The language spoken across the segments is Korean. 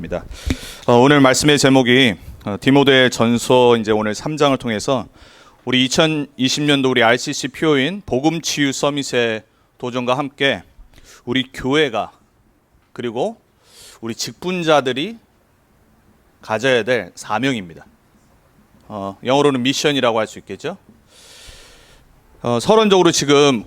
입니다. 오늘 말씀의 제목이 디모데 전서 이제 오늘 3장을 통해서 우리 2020년도 우리 RCC 표인 복음 치유 서밋의 도전과 함께 우리 교회가 그리고 우리 직분자들이 가져야 될 사명입니다. 영어로는 미션이라고 할 수 있겠죠. 서론적으로 지금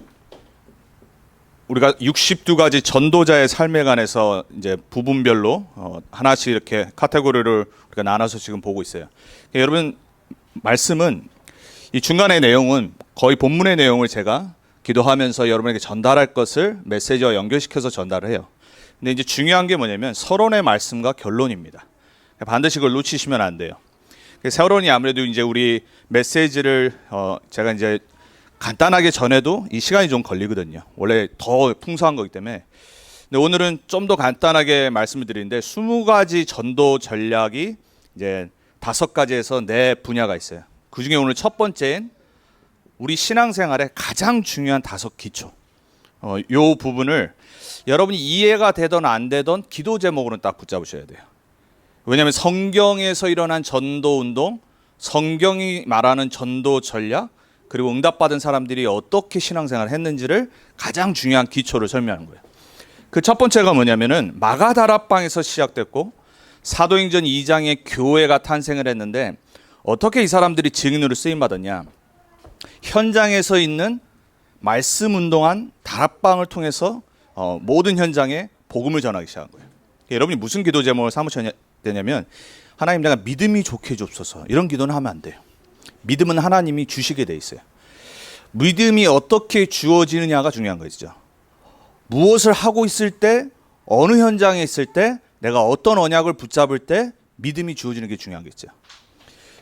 우리가 62가지 전도자의 삶에 관해서 이제 부분별로 하나씩 이렇게 카테고리를 우리가 나눠서 지금 보고 있어요. 여러분 말씀은 이 중간의 내용은 거의 본문의 내용을 제가 기도하면서 여러분에게 전달할 것을 메시지와 연결시켜서 전달을 해요. 근데 이제 중요한 게 뭐냐면 서론의 말씀과 결론입니다. 반드시 그걸 놓치시면 안 돼요. 서론이 아무래도 이제 우리 메시지를 제가 이제 간단하게 전해도 이 시간이 좀 걸리거든요. 원래 더 풍성한 거기 때문에. 근데 오늘은 좀 더 간단하게 말씀을 드리는데 20가지 전도 전략이 이제 5가지에서 4분야가 있어요. 그 중에 오늘 첫 번째인 우리 신앙생활의 가장 중요한 5기초. 요 부분을 여러분이 이해가 되든 안 되든 기도 제목으로는 딱 붙잡으셔야 돼요. 왜냐하면 성경에서 일어난 전도 운동, 성경이 말하는 전도 전략, 그리고 응답받은 사람들이 어떻게 신앙생활을 했는지를 가장 중요한 기초를 설명하는 거예요. 그 첫 번째가 뭐냐면은 마가다락방에서 시작됐고 사도행전 2장에 교회가 탄생을 했는데 어떻게 이 사람들이 증인으로 쓰임 받았냐? 현장에서 있는 말씀 운동한 다락방을 통해서 모든 현장에 복음을 전하기 시작한 거예요. 여러분이 무슨 기도 제목을 삼으셔야 되냐면 하나님 내가 믿음이 좋게 해주옵소서 이런 기도는 하면 안 돼요. 믿음은 하나님이 주시게 돼 있어요. 믿음이 어떻게 주어지느냐가 중요한 거죠. 무엇을 하고 있을 때, 어느 현장에 있을 때, 내가 어떤 언약을 붙잡을 때 믿음이 주어지는 게 중요하겠죠.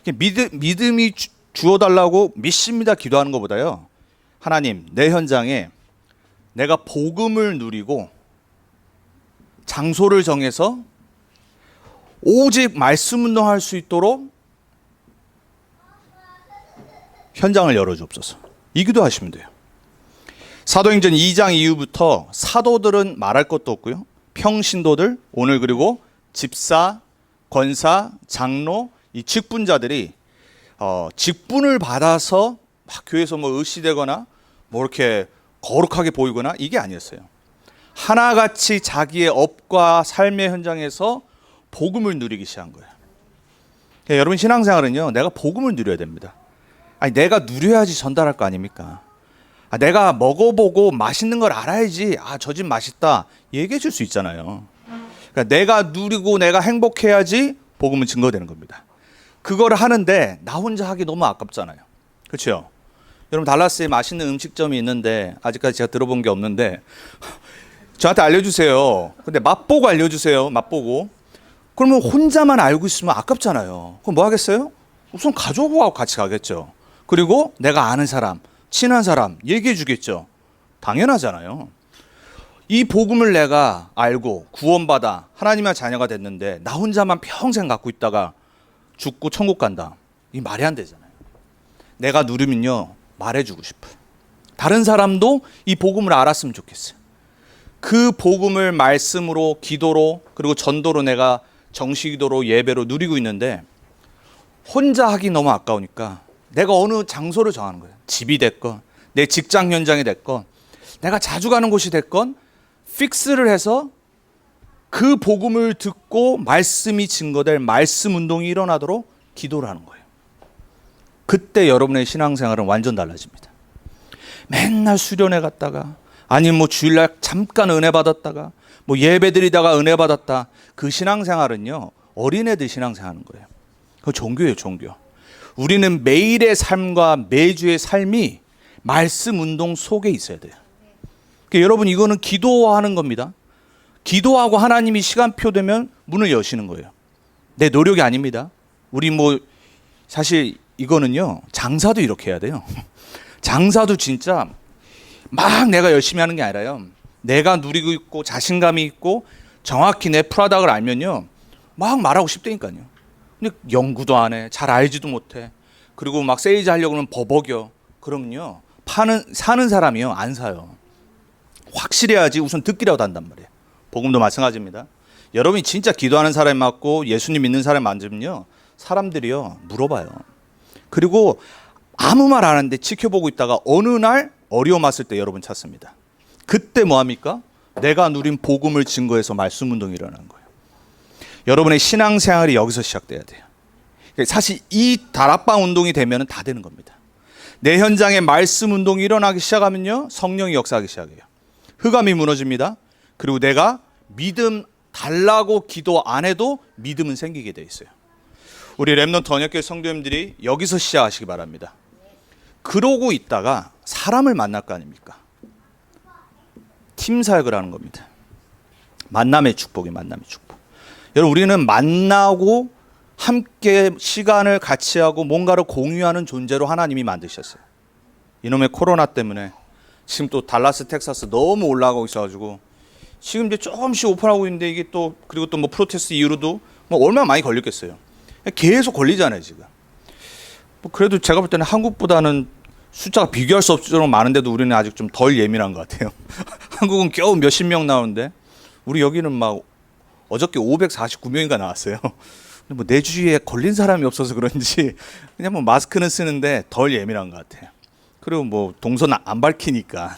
믿음이 주어달라고 믿습니다 기도하는 것보다요. 하나님, 내 현장에 내가 복음을 누리고 장소를 정해서 오직 말씀 운동할 수 있도록 현장을 열어주옵소서. 이 기도하시면 돼요. 사도행전 2장 이후부터 사도들은 말할 것도 없고요. 평신도들, 오늘 그리고 집사, 권사, 장로, 이 직분자들이 직분을 받아서 막 교회에서 뭐 의시되거나 뭐 이렇게 거룩하게 보이거나 이게 아니었어요. 하나같이 자기의 업과 삶의 현장에서 복음을 누리기 시작한 거예요. 여러분 신앙생활은요, 내가 복음을 누려야 됩니다. 아니 내가 누려야지 전달할 거 아닙니까? 내가 먹어보고 맛있는 걸 알아야지 저 집 맛있다 얘기해 줄 수 있잖아요. 그러니까 내가 누리고 내가 행복해야지 복음은 증거되는 겁니다. 그걸 하는데 나 혼자 하기 너무 아깝잖아요. 그렇죠? 여러분 달라스에 맛있는 음식점이 있는데 아직까지 제가 들어본 게 없는데 저한테 알려주세요. 근데 맛보고 알려주세요. 맛보고. 그러면 혼자만 알고 있으면 아깝잖아요. 그럼 뭐 하겠어요? 우선 가족하고 같이 가겠죠. 그리고 내가 아는 사람, 친한 사람 얘기해 주겠죠. 당연하잖아요. 이 복음을 내가 알고 구원받아 하나님의 자녀가 됐는데 나 혼자만 평생 갖고 있다가 죽고 천국 간다. 이 말이 안 되잖아요. 내가 누리면요 말해주고 싶어요. 다른 사람도 이 복음을 알았으면 좋겠어요. 그 복음을 말씀으로 기도로 그리고 전도로 내가 정식기도로 예배로 누리고 있는데 혼자 하기 너무 아까우니까 내가 어느 장소를 정하는 거예요. 집이 됐건 내 직장 현장이 됐건 내가 자주 가는 곳이 됐건 픽스를 해서 그 복음을 듣고 말씀이 증거될 말씀 운동이 일어나도록 기도를 하는 거예요. 그때 여러분의 신앙생활은 완전 달라집니다. 맨날 수련회 갔다가 아니면 뭐 주일날 잠깐 은혜 받았다가 뭐 예배 드리다가 은혜 받았다. 그 신앙생활은요 어린애들 신앙생활하는 거예요. 그 종교예요, 종교. 우리는 매일의 삶과 매주의 삶이 말씀 운동 속에 있어야 돼요. 그러니까 여러분 이거는 기도하는 겁니다. 기도하고 하나님이 시간표 되면 문을 여시는 거예요. 내 노력이 아닙니다. 우리 뭐 사실 이거는요 장사도 이렇게 해야 돼요. 장사도 진짜 막 내가 열심히 하는 게 아니라요. 내가 누리고 있고 자신감이 있고 정확히 내 프로덕트를 알면요 막 말하고 싶다니까요. 근데 연구도 안 해. 잘 알지도 못해. 그리고 막 세일즈 하려고 하면 버벅여. 그러면요. 사는 사람이요. 안 사요. 확실해야지 우선 듣기라도 한단 말이에요. 복음도 마찬가지입니다. 여러분이 진짜 기도하는 사람이 맞고 예수님 믿는 사람이 맞으면요, 사람들이요 물어봐요. 그리고 아무 말 안 하는데 지켜보고 있다가 어느 날 어려움 왔을 때 여러분 찾습니다. 그때 뭐합니까? 내가 누린 복음을 증거해서 말씀 운동이 일어나는 거예요. 여러분의 신앙생활이 여기서 시작돼야 돼요. 사실 이 다락방 운동이 되면 다 되는 겁니다. 내 현장에 말씀 운동이 일어나기 시작하면요, 성령이 역사하기 시작해요. 흑암이 무너집니다. 그리고 내가 믿음 달라고 기도 안 해도 믿음은 생기게 돼 있어요. 우리 렘넌트 언약교회 성도님들이 여기서 시작하시기 바랍니다. 그러고 있다가 사람을 만날 거 아닙니까? 팀 사역을 하는 겁니다. 만남의 축복이 만남의 축복. 여러분, 우리는 만나고 함께 시간을 같이 하고 뭔가를 공유하는 존재로 하나님이 만드셨어요. 이놈의 코로나 때문에 지금 또 달라스 텍사스 너무 올라가고 있어가지고 지금 이제 조금씩 오픈하고 있는데 이게 또 그리고 또 뭐 프로테스트 이후로도 뭐 얼마나 많이 걸렸겠어요. 계속 걸리잖아요 지금. 뭐 그래도 제가 볼 때는 한국보다는 숫자가 비교할 수 없을 정도로 많은데도 우리는 아직 좀 덜 예민한 것 같아요. 한국은 겨우 몇십 명 나오는데 우리 여기는 막 어저께 549명인가 나왔어요. 뭐 내 주위에 걸린 사람이 없어서 그런지 그냥 뭐 마스크는 쓰는데 덜 예민한 것 같아요. 그리고 뭐 동선 안 밝히니까.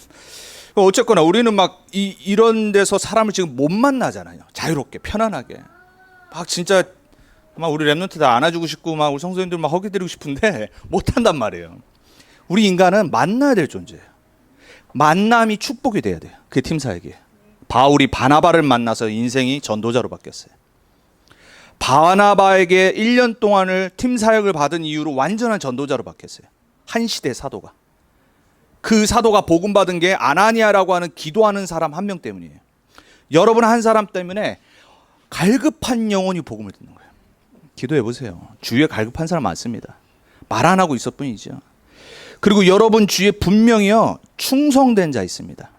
어쨌거나 우리는 막 이런 데서 사람을 지금 못 만나잖아요. 자유롭게 편안하게 막 진짜 막 우리 랩런트 다 안아주고 싶고 막 우리 성도님들 막 허기드리고 싶은데 못 한단 말이에요. 우리 인간은 만나야 될 존재예요. 만남이 축복이 돼야 돼요. 그게 팀 사역이에요. 바울이 바나바를 만나서 인생이 전도자로 바뀌었어요. 바나바에게 1년 동안을 팀 사역을 받은 이후로 완전한 전도자로 바뀌었어요. 한 시대 사도가. 그 사도가 복음 받은 게 아나니아라고 하는 기도하는 사람 한 명 때문이에요. 여러분 한 사람 때문에 갈급한 영혼이 복음을 듣는 거예요. 기도해 보세요. 주위에 갈급한 사람 많습니다. 말 안 하고 있을 뿐이죠. 그리고 여러분 주위에 분명히요 충성된 자 있습니다.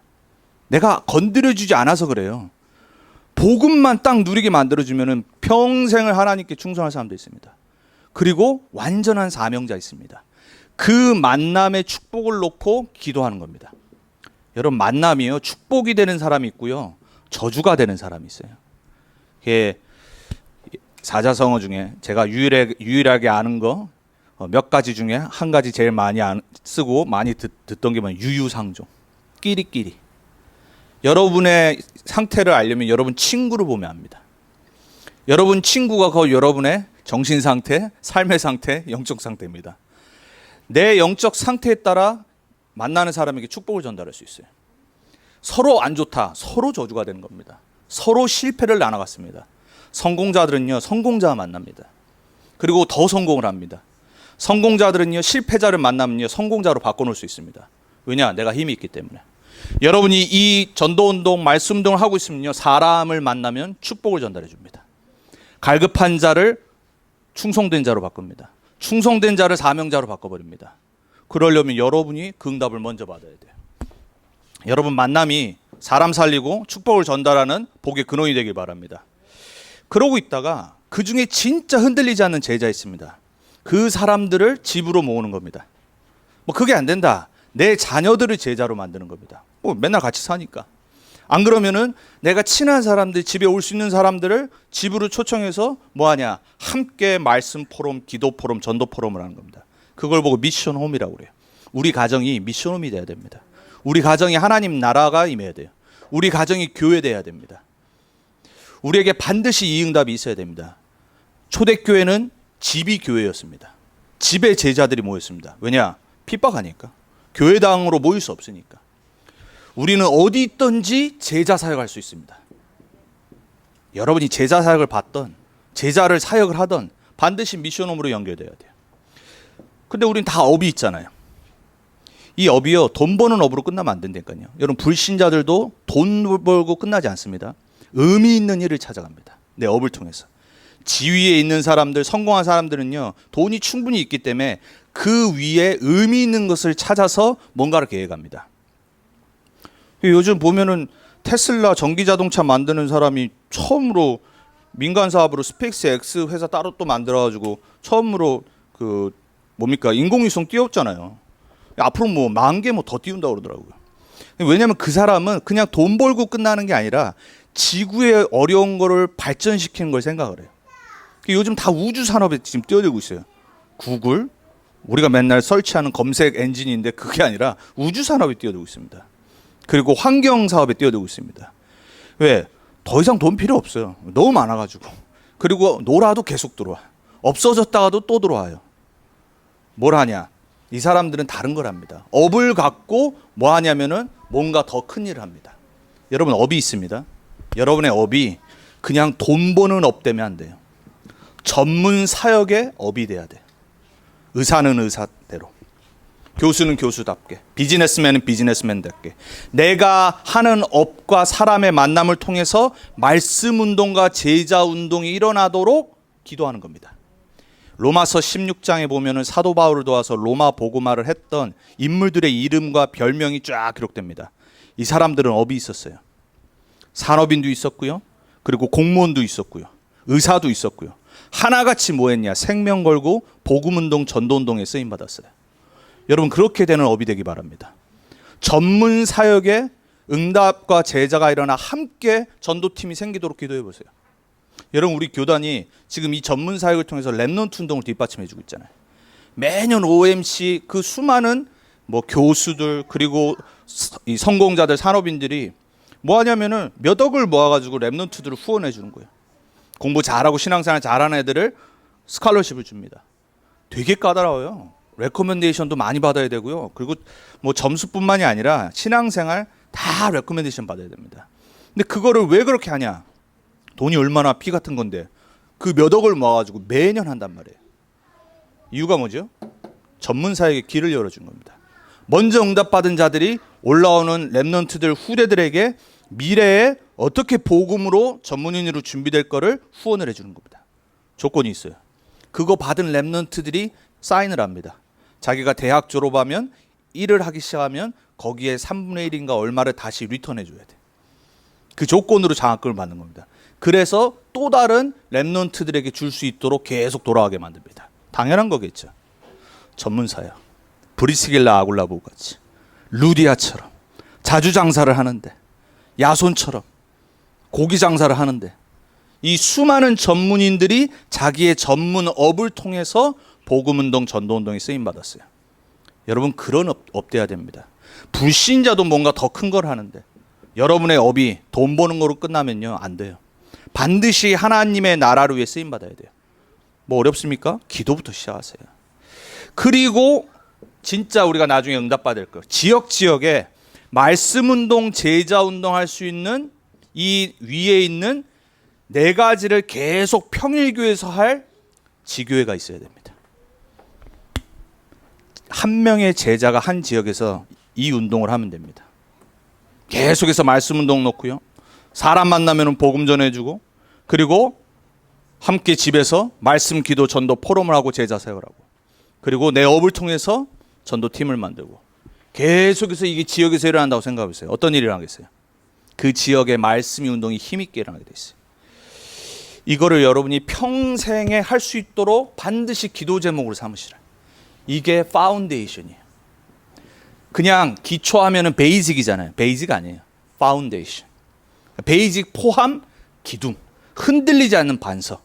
내가 건드려주지 않아서 그래요. 복음만 딱 누리게 만들어주면 평생을 하나님께 충성할 사람도 있습니다. 그리고 완전한 사명자 있습니다. 그 만남의 축복을 놓고 기도하는 겁니다. 여러분 만남이요 축복이 되는 사람이 있고요 저주가 되는 사람이 있어요. 이게 사자성어 중에 제가 유일하게 아는 거 몇 가지 중에 한 가지 제일 많이 쓰고 많이 듣던 게 뭐냐면 유유상종, 끼리끼리. 여러분의 상태를 알려면 여러분 친구를 보면 압니다. 여러분 친구가 거의 여러분의 정신 상태, 삶의 상태, 영적 상태입니다. 내 영적 상태에 따라 만나는 사람에게 축복을 전달할 수 있어요. 서로 안 좋다, 서로 저주가 되는 겁니다. 서로 실패를 나눠갔습니다. 성공자들은요 성공자와 만납니다. 그리고 더 성공을 합니다. 성공자들은요 실패자를 만나면요 성공자로 바꿔놓을 수 있습니다. 왜냐? 내가 힘이 있기 때문에. 여러분이 이 전도운동, 말씀운동을 하고 있으면요 사람을 만나면 축복을 전달해 줍니다. 갈급한 자를 충성된 자로 바꿉니다. 충성된 자를 사명자로 바꿔버립니다. 그러려면 여러분이 그 응답을 먼저 받아야 돼요. 여러분 만남이 사람 살리고 축복을 전달하는 복의 근원이 되길 바랍니다. 그러고 있다가 그 중에 진짜 흔들리지 않는 제자 있습니다. 그 사람들을 집으로 모으는 겁니다. 뭐 그게 안 된다. 내 자녀들을 제자로 만드는 겁니다. 뭐 맨날 같이 사니까. 안 그러면은 내가 친한 사람들, 집에 올 수 있는 사람들을 집으로 초청해서 뭐하냐? 함께 말씀 포럼, 기도 포럼, 전도 포럼을 하는 겁니다. 그걸 보고 미션 홈이라고 그래요. 우리 가정이 미션 홈이 돼야 됩니다. 우리 가정이 하나님 나라가 임해야 돼요. 우리 가정이 교회 돼야 됩니다. 우리에게 반드시 이 응답이 있어야 됩니다. 초대교회는 집이 교회였습니다. 집에 제자들이 모였습니다. 왜냐? 핍박하니까. 교회당으로 모일 수 없으니까. 우리는 어디 있든지 제자 사역할 수 있습니다. 여러분이 제자 사역을 받던 제자를 사역을 하던 반드시 미션홈으로 연결돼야 돼요. 근데 우린 다 업이 있잖아요. 이 업이요 돈 버는 업으로 끝나면 안 된다니까요. 여러분 불신자들도 돈 벌고 끝나지 않습니다. 의미 있는 일을 찾아갑니다. 내 업을 통해서. 지위에 있는 사람들, 성공한 사람들은요 돈이 충분히 있기 때문에 그 위에 의미 있는 것을 찾아서 뭔가를 계획합니다. 요즘 보면은 테슬라 전기자동차 만드는 사람이 처음으로 민간 사업으로 스페이스 X 회사 따로 또 만들어가지고 처음으로 그 뭡니까 인공위성 띄웠잖아요. 앞으로 뭐 10,000개 뭐 더 띄운다고 그러더라고요. 왜냐하면 그 사람은 그냥 돈 벌고 끝나는 게 아니라 지구의 어려운 거를 발전시키는 걸 생각을 해요. 요즘 다 우주 산업에 지금 뛰어들고 있어요. 구글, 우리가 맨날 설치하는 검색 엔진인데 그게 아니라 우주 산업에 뛰어들고 있습니다. 그리고 환경 사업에 뛰어들고 있습니다. 왜? 더 이상 돈 필요 없어요. 너무 많아가지고. 그리고 놀아도 계속 들어와. 없어졌다가도 또 들어와요. 뭘 하냐? 이 사람들은 다른 걸 합니다. 업을 갖고 뭐 하냐면은 뭔가 더 큰 일을 합니다. 여러분, 업이 있습니다. 여러분의 업이 그냥 돈 버는 업 되면 안 돼요. 전문 사역의 업이 돼야 돼요. 의사는 의사대로, 교수는 교수답게, 비즈니스맨은 비즈니스맨답게 내가 하는 업과 사람의 만남을 통해서 말씀 운동과 제자 운동이 일어나도록 기도하는 겁니다. 로마서 16장에 보면은 사도 바울을 도와서 로마 복음화를 했던 인물들의 이름과 별명이 쫙 기록됩니다. 이 사람들은 업이 있었어요. 산업인도 있었고요. 그리고 공무원도 있었고요. 의사도 있었고요. 하나같이 뭐 했냐? 생명 걸고 복음운동, 전도운동에 쓰임받았어요. 여러분, 그렇게 되는 업이 되기 바랍니다. 전문 사역에 응답과 제자가 일어나 함께 전도팀이 생기도록 기도해 보세요. 여러분, 우리 교단이 지금 이 전문 사역을 통해서 렘넌트 운동을 뒷받침해 주고 있잖아요. 매년 OMC 그 수많은 뭐 교수들 그리고 이 성공자들, 산업인들이 뭐 하냐면은 몇 억을 모아가지고 렘넌트들을 후원해 주는 거예요. 공부 잘하고 신앙생활 잘하는 애들을 스칼러십을 줍니다. 되게 까다로워요. 레코멘데이션도 많이 받아야 되고요. 그리고 뭐 점수뿐만이 아니라 신앙생활 다 레코멘데이션 받아야 됩니다. 근데 그거를 왜 그렇게 하냐? 돈이 얼마나 피 같은 건데 그 몇 억을 모아가지고 매년 한단 말이에요. 이유가 뭐죠? 전문 사역의 길을 열어준 겁니다. 먼저 응답받은 자들이 올라오는 렘넌트들 후대들에게 미래에 어떻게 복음으로 전문인으로 준비될 거를 후원을 해주는 겁니다. 조건이 있어요. 그거 받은 렘넌트들이 사인을 합니다. 자기가 대학 졸업하면 일을 하기 시작하면 거기에 3분의 1인가 얼마를 다시 리턴해 줘야 돼. 그 조건으로 장학금을 받는 겁니다. 그래서 또 다른 렘넌트들에게 줄 수 있도록 계속 돌아가게 만듭니다. 당연한 거겠죠. 전문사역, 브리스길라 아굴라보 같이, 루디아처럼 자주 장사를 하는데, 야손처럼 고기 장사를 하는데, 이 수많은 전문인들이 자기의 전문업을 통해서 복음운동, 전도운동에 쓰임받았어요. 여러분, 그런 업 돼야 됩니다. 불신자도 뭔가 더 큰 걸 하는데 여러분의 업이 돈 버는 거로 끝나면요, 안 돼요. 반드시 하나님의 나라를 위해 쓰임받아야 돼요. 뭐 어렵습니까? 기도부터 시작하세요. 그리고 진짜 우리가 나중에 응답받을 거, 지역에 말씀운동, 제자운동 할 수 있는 이 위에 있는 네 가지를 계속 평일교회에서 할 지교회가 있어야 됩니다. 한 명의 제자가 한 지역에서 이 운동을 하면 됩니다. 계속해서 말씀운동 놓고요, 사람 만나면 복음 전해주고, 그리고 함께 집에서 말씀, 기도, 전도 포럼을 하고 제자 세우라고, 그리고 내 업을 통해서 전도팀을 만들고, 계속해서 이게 지역에서 일어난다고 생각해보세요. 어떤 일이 일어나겠어요? 그 지역의 말씀이 운동이 힘있게 일어나게 돼 있어요. 이거를 여러분이 평생에 할 수 있도록 반드시 기도 제목으로 삼으시라. 이게 파운데이션이에요. 그냥 기초하면은 베이직이잖아요. 베이직 아니에요. 파운데이션. 베이직 포함 기둥, 흔들리지 않는 반석.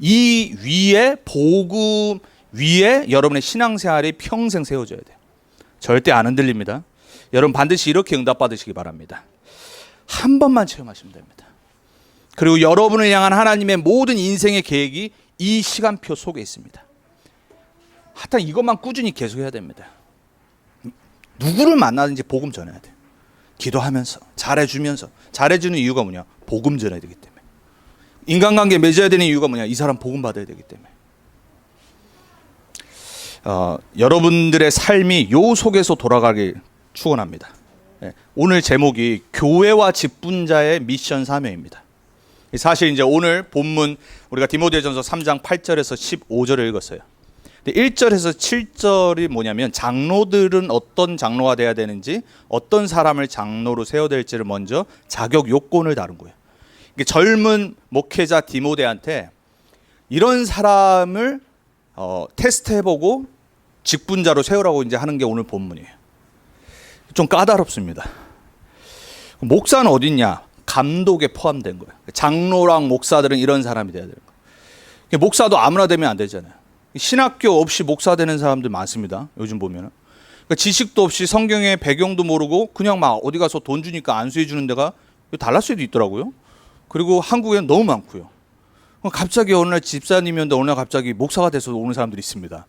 이 위에 복음 위에 여러분의 신앙생활이 평생 세워져야 돼요. 절대 안 흔들립니다. 여러분 반드시 이렇게 응답받으시기 바랍니다. 한 번만 체험하시면 됩니다. 그리고 여러분을 향한 하나님의 모든 인생의 계획이 이 시간표 속에 있습니다. 하여튼 이것만 꾸준히 계속해야 됩니다. 누구를 만나든지 복음 전해야 돼요. 기도하면서, 잘해주면서. 잘해주는 이유가 뭐냐? 복음 전해야 되기 때문에. 인간관계 맺어야 되는 이유가 뭐냐? 이 사람 복음 받아야 되기 때문에. 여러분들의 삶이 요 속에서 돌아가길 축원합니다. 오늘 제목이 교회와 직분자의 미션 사명입니다. 사실 이제 오늘 본문 우리가 디모데전서 3장 8절에서 15절을 읽었어요. 1절에서 7절이 뭐냐면 장로들은 어떤 장로가 돼야 되는지, 어떤 사람을 장로로 세워야 될지를 먼저 자격 요건을 다룬 거예요. 젊은 목회자 디모데한테 이런 사람을 테스트해보고 직분자로 세우라고 이제 하는 게 오늘 본문이에요. 좀 까다롭습니다. 목사는 어딨냐? 감독에 포함된 거예요. 장로랑 목사들은 이런 사람이 돼야 되는 거예요. 목사도 아무나 되면 안 되잖아요. 신학교 없이 목사 되는 사람들 많습니다. 요즘 보면은. 그러니까 지식도 없이 성경의 배경도 모르고 그냥 막 어디 가서 돈 주니까 안수해 주는 데가 달라스에도 있더라고요. 그리고 한국에는 너무 많고요. 갑자기 어느 날 집사님이었는데 어느 날 갑자기 목사가 돼서 오는 사람들이 있습니다.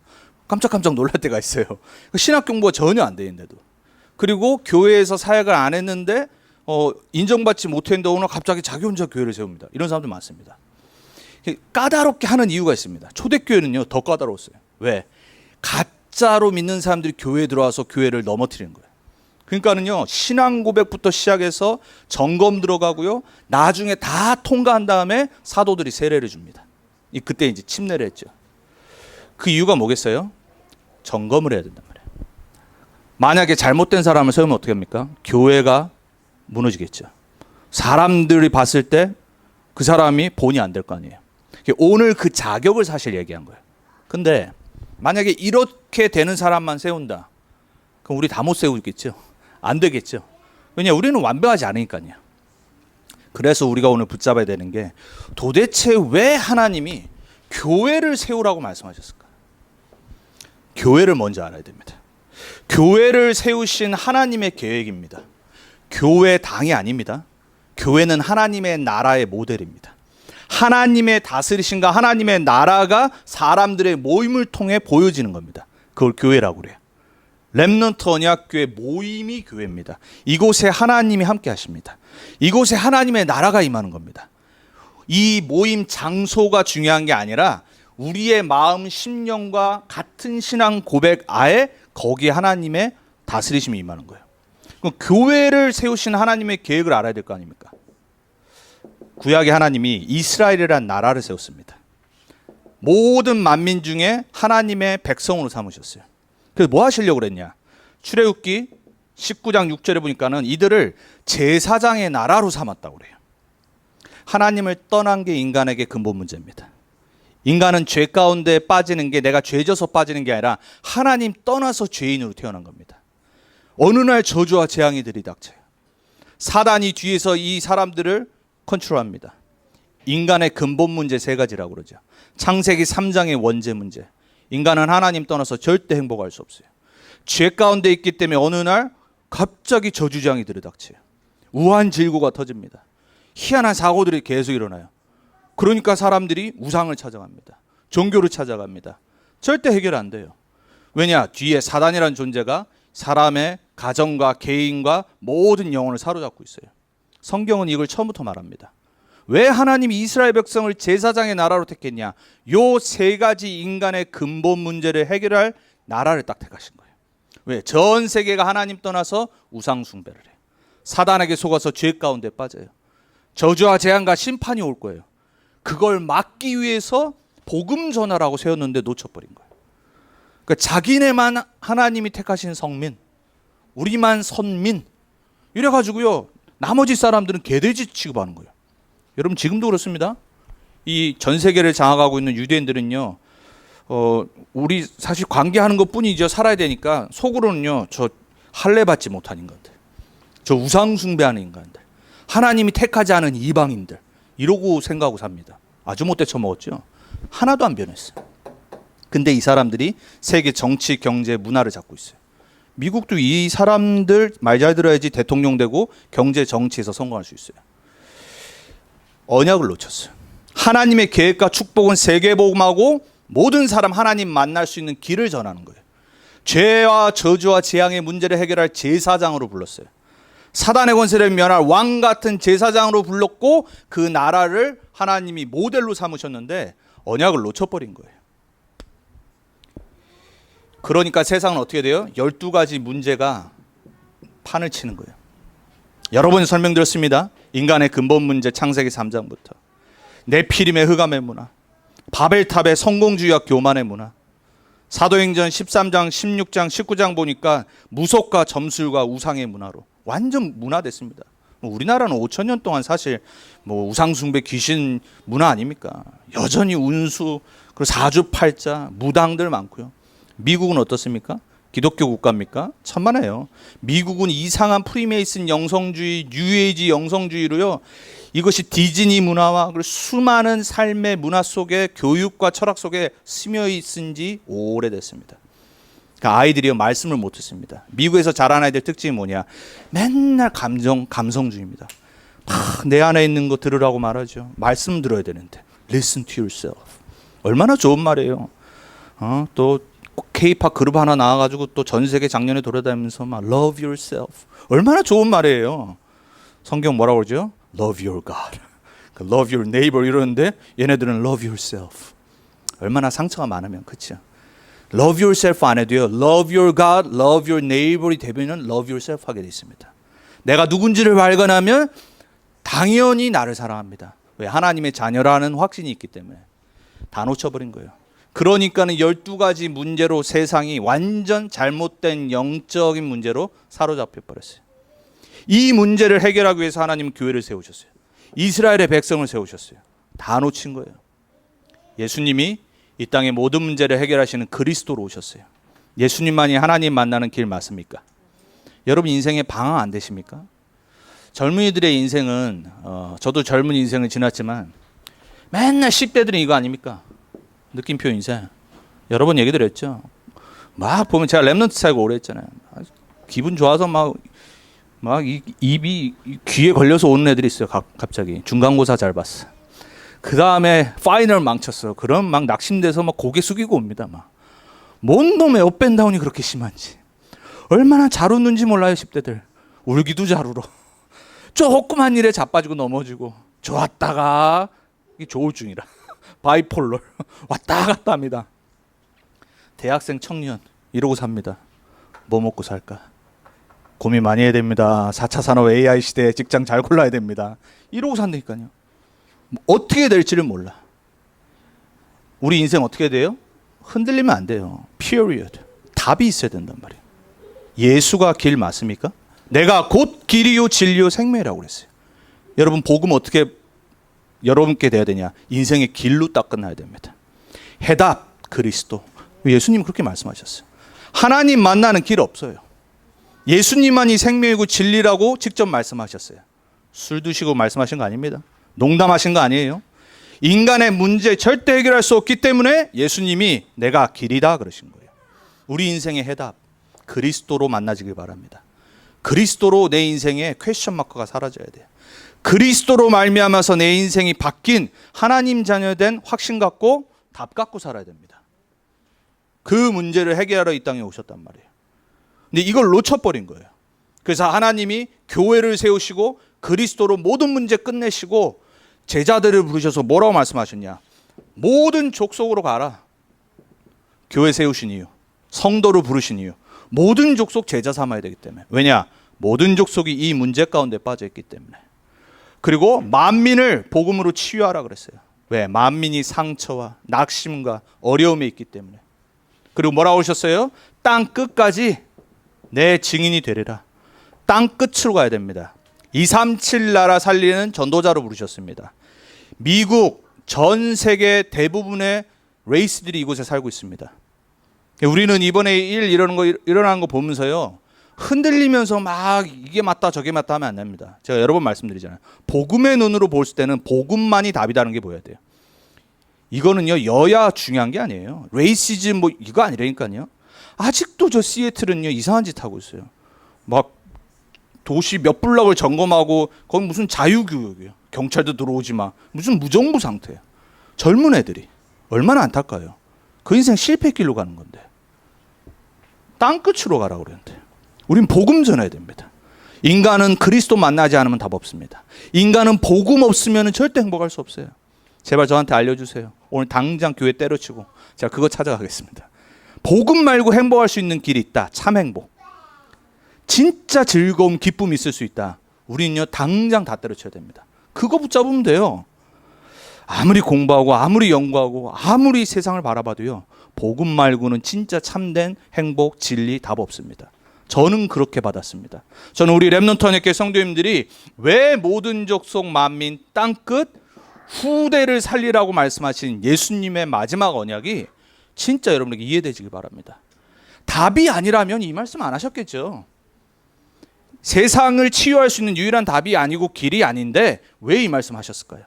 깜짝깜짝 놀랄 때가 있어요. 신학 공부가 전혀 안 돼 있는데도. 그리고 교회에서 사역을 안 했는데 인정받지 못했는데 오늘 갑자기 자기 혼자 교회를 세웁니다. 이런 사람들 많습니다. 까다롭게 하는 이유가 있습니다. 초대교회는요 더 까다로웠어요. 왜? 가짜로 믿는 사람들이 교회에 들어와서 교회를 넘어뜨리는 거예요. 그러니까는요 신앙 고백부터 시작해서 점검 들어가고요 나중에 다 통과한 다음에 사도들이 세례를 줍니다. 그때 이제 침례를 했죠. 그 이유가 뭐겠어요? 점검을 해야 된단 말이에요. 만약에 잘못된 사람을 세우면 어떻게 합니까? 교회가 무너지겠죠. 사람들이 봤을 때 그 사람이 본이 안 될 거 아니에요. 오늘 그 자격을 사실 얘기한 거예요. 근데 만약에 이렇게 되는 사람만 세운다. 그럼 우리 다 못 세우겠죠. 안 되겠죠. 왜냐 우리는 완벽하지 않으니까요. 그래서 우리가 오늘 붙잡아야 되는 게 도대체 왜 하나님이 교회를 세우라고 말씀하셨을까? 교회를 먼저 알아야 됩니다. 교회를 세우신 하나님의 계획입니다. 교회 당이 아닙니다. 교회는 하나님의 나라의 모델입니다. 하나님의 다스리심과 하나님의 나라가 사람들의 모임을 통해 보여지는 겁니다. 그걸 교회라고 그래요. 렘넌트 언약교회 모임이 교회입니다. 이곳에 하나님이 함께 하십니다. 이곳에 하나님의 나라가 임하는 겁니다. 이 모임 장소가 중요한 게 아니라 우리의 마음 심령과 같은 신앙 고백 아래 거기에 하나님의 다스리심이 임하는 거예요. 그럼 교회를 세우신 하나님의 계획을 알아야 될 거 아닙니까? 구약의 하나님이 이스라엘이라는 나라를 세웠습니다. 모든 만민 중에 하나님의 백성으로 삼으셨어요. 그래서 뭐 하시려고 그랬냐? 출애굽기 19장 6절에 보니까는 이들을 제사장의 나라로 삼았다고 그래요. 하나님을 떠난 게 인간에게 근본 문제입니다. 인간은 죄 가운데 빠지는 게 내가 죄져서 빠지는 게 아니라 하나님 떠나서 죄인으로 태어난 겁니다. 어느 날 저주와 재앙이 들이닥쳐요. 사단이 뒤에서 이 사람들을 컨트롤합니다. 인간의 근본 문제 세 가지라고 그러죠. 창세기 3장의 원죄 문제. 인간은 하나님 떠나서 절대 행복할 수 없어요. 죄 가운데 있기 때문에 어느 날 갑자기 저주장이 들이닥쳐요. 우한 질고가 터집니다. 희한한 사고들이 계속 일어나요. 그러니까 사람들이 우상을 찾아갑니다. 종교를 찾아갑니다. 절대 해결 안 돼요. 왜냐? 뒤에 사단이라는 존재가 사람의 가정과 개인과 모든 영혼을 사로잡고 있어요. 성경은 이걸 처음부터 말합니다. 왜 하나님이 이스라엘 백성을 제사장의 나라로 택했냐? 요 세 가지 인간의 근본 문제를 해결할 나라를 딱 택하신 거예요. 왜? 전 세계가 하나님 떠나서 우상 숭배를 해요. 사단에게 속아서 죄 가운데 빠져요. 저주와 재앙과 심판이 올 거예요. 그걸 막기 위해서 복음 전하라고 세웠는데 놓쳐버린 거예요. 그러니까 자기네만 하나님이 택하신 성민, 우리만 선민 이래가지고요 나머지 사람들은 개돼지 취급하는 거예요. 여러분 지금도 그렇습니다. 이 전 세계를 장악하고 있는 유대인들은요 우리 사실 관계하는 것뿐이죠. 살아야 되니까 속으로는요 저 할례 받지 못한 인간들, 저 우상 숭배하는 인간들, 하나님이 택하지 않은 이방인들 이러고 생각하고 삽니다. 아주 못돼 처먹었죠. 하나도 안 변했어요. 근데 이 사람들이 세계 정치, 경제, 문화를 잡고 있어요. 미국도 이 사람들 말 잘 들어야지 대통령 되고 경제, 정치에서 성공할 수 있어요. 언약을 놓쳤어요. 하나님의 계획과 축복은 세계복음하고 모든 사람 하나님 만날 수 있는 길을 전하는 거예요. 죄와 저주와 재앙의 문제를 해결할 제사장으로 불렀어요. 사단의 권세를 면할 왕 같은 제사장으로 불렀고 그 나라를 하나님이 모델로 삼으셨는데 언약을 놓쳐버린 거예요. 그러니까 세상은 어떻게 돼요? 12가지 문제가 판을 치는 거예요. 여러 번 설명드렸습니다. 인간의 근본 문제 창세기 3장부터 네피림의 흑암의 문화, 바벨탑의 성공주의와 교만의 문화, 사도행전 13장, 16장, 19장 보니까 무속과 점술과 우상의 문화로 완전 문화됐습니다. 우리나라는 5,000년 동안 사실 우상숭배 귀신 문화 아닙니까? 여전히 운수, 그리고 사주팔자, 무당들 많고요. 미국은 어떻습니까? 기독교 국가입니까? 천만에요. 미국은 이상한 프리메이슨 영성주의, 뉴에이지 영성주의로요. 이것이 디즈니 문화와 그리고 수많은 삶의 문화 속에 교육과 철학 속에 스며 있은 지 오래됐습니다. 그러니까 아이들이요 말씀을 못 듣습니다. 미국에서 자란 아이들 특징이 뭐냐? 맨날 감성주의입니다. 내 안에 있는 거 들으라고 말하죠. 말씀 들어야 되는데 Listen to yourself. 얼마나 좋은 말이에요. 또 K-팝 그룹 하나 나와가지고 또 전 세계 작년에 돌아다니면서 막 Love yourself. 얼마나 좋은 말이에요. 성경 뭐라고 그러죠? Love your God. Love your neighbor 이러는데 얘네들은 Love yourself. 얼마나 상처가 많으면 그렇죠. Love yourself 안 해도요. Love your God, love your neighbor이 되면은 Love yourself 하게 돼 있습니다. 내가 누군지를 발견하면 당연히 나를 사랑합니다. 왜? 하나님의 자녀라는 확신이 있기 때문에. 다 놓쳐버린 거예요. 그러니까는 12가지 문제로 세상이 완전 잘못된 영적인 문제로 사로잡혀 버렸어요. 이 문제를 해결하기 위해서 하나님은 교회를 세우셨어요. 이스라엘의 백성을 세우셨어요. 다 놓친 거예요. 예수님이 이 땅의 모든 문제를 해결하시는 그리스도로 오셨어요. 예수님만이 하나님 만나는 길 맞습니까? 여러분 인생에 방황 안 되십니까? 젊은이들의 인생은 저도 젊은 인생을 지났지만 맨날 10대들은 이거 아닙니까? 느낌표 인생. 여러 번 얘기 드렸죠. 막 보면 제가 랩넌트 사역을 오래 했잖아요. 기분 좋아서 막 입이 귀에 걸려서 오는 애들이 있어요. 갑자기 중간고사 잘 봤어. 그 다음에 파이널 망쳤어. 그럼 막 낙심돼서 막 고개 숙이고 옵니다. 막 뭔 놈의 업앤다운이 그렇게 심한지. 얼마나 잘 웃는지 몰라요 10대들. 울기도 잘 울어. 조그만 일에 자빠지고 넘어지고 좋았다가 조울증이라 바이폴러 왔다 갔다 합니다. 대학생 청년 이러고 삽니다. 뭐 먹고 살까? 고민 많이 해야 됩니다. 4차 산업 AI 시대에 직장 잘 골라야 됩니다. 이러고 산다니까요. 어떻게 될지를 몰라. 우리 인생 어떻게 돼요? 흔들리면 안 돼요. Period. 답이 있어야 된단 말이에요. 예수가 길 맞습니까? 내가 곧 길이요 진리요 생명이라고 그랬어요. 여러분 복음 어떻게 여러분께 돼야 되냐? 인생의 길로 딱 끝나야 됩니다. 해답 그리스도. 예수님 그렇게 말씀하셨어요. 하나님 만나는 길 없어요. 예수님만이 생명이고 진리라고 직접 말씀하셨어요. 술 드시고 말씀하신 거 아닙니다. 농담하신 거 아니에요. 인간의 문제 절대 해결할 수 없기 때문에 예수님이 내가 길이다 그러신 거예요. 우리 인생의 해답 그리스도로 만나지길 바랍니다. 그리스도로 내 인생에 퀘스천 마크가 사라져야 돼요. 그리스도로 말미암아서 내 인생이 바뀐 하나님 자녀된 확신 갖고 답 갖고 살아야 됩니다. 그 문제를 해결하러 이 땅에 오셨단 말이에요. 근데 이걸 놓쳐버린 거예요. 그래서 하나님이 교회를 세우시고 그리스도로 모든 문제 끝내시고 제자들을 부르셔서 뭐라고 말씀하셨냐? 모든 족속으로 가라. 교회 세우신 이유, 성도를 부르신 이유, 모든 족속 제자 삼아야 되기 때문에. 왜냐? 모든 족속이 이 문제 가운데 빠져 있기 때문에. 그리고 만민을 복음으로 치유하라 그랬어요. 왜? 만민이 상처와 낙심과 어려움에 있기 때문에. 그리고 뭐라고 하셨어요? 땅 끝까지 내 증인이 되리라. 땅 끝으로 가야 됩니다. 237 나라 살리는 전도자로 부르셨습니다. 미국 전 세계 대부분의 레이스들이 이곳에 살고 있습니다. 우리는 이번에 일어나는 거 보면서요. 흔들리면서 막 이게 맞다 저게 맞다 하면 안 됩니다. 제가 여러 번 말씀드리잖아요. 복음의 눈으로 볼 때는 복음만이 답이다는 게 보여야 돼요. 이거는요 여야 중요한 게 아니에요. 레이시즘 뭐 이거 아니라니까요. 아직도 저 시애틀은요 이상한 짓 하고 있어요. 막 도시 몇 블럭을 점검하고 거기 무슨 자유교육이에요. 경찰도 들어오지 마. 무슨 무정부 상태예요. 젊은 애들이 얼마나 안타까워요. 그 인생 실패 길로 가는 건데. 땅 끝으로 가라고 그러는데. 우린 복음 전해야 됩니다. 인간은 그리스도 만나지 않으면 답 없습니다. 인간은 복음 없으면 절대 행복할 수 없어요. 제발 저한테 알려주세요. 오늘 당장 교회 때려치고 제가 그거 찾아가겠습니다. 복음 말고 행복할 수 있는 길이 있다. 참 행복. 진짜 즐거움, 기쁨이 있을 수 있다. 우리는요 당장 다 때려쳐야 됩니다. 그거 붙잡으면 돼요. 아무리 공부하고 아무리 연구하고 아무리 세상을 바라봐도요. 복음 말고는 진짜 참된 행복, 진리, 답 없습니다. 저는 그렇게 받았습니다. 저는 우리 랩넌트 언약교회 성도님들이 왜 모든 족속 만민 땅끝 후대를 살리라고 말씀하신 예수님의 마지막 언약이 진짜 여러분에게 이해되시기 바랍니다. 답이 아니라면 이 말씀 안 하셨겠죠. 세상을 치유할 수 있는 유일한 답이 아니고 길이 아닌데 왜 이 말씀 하셨을까요?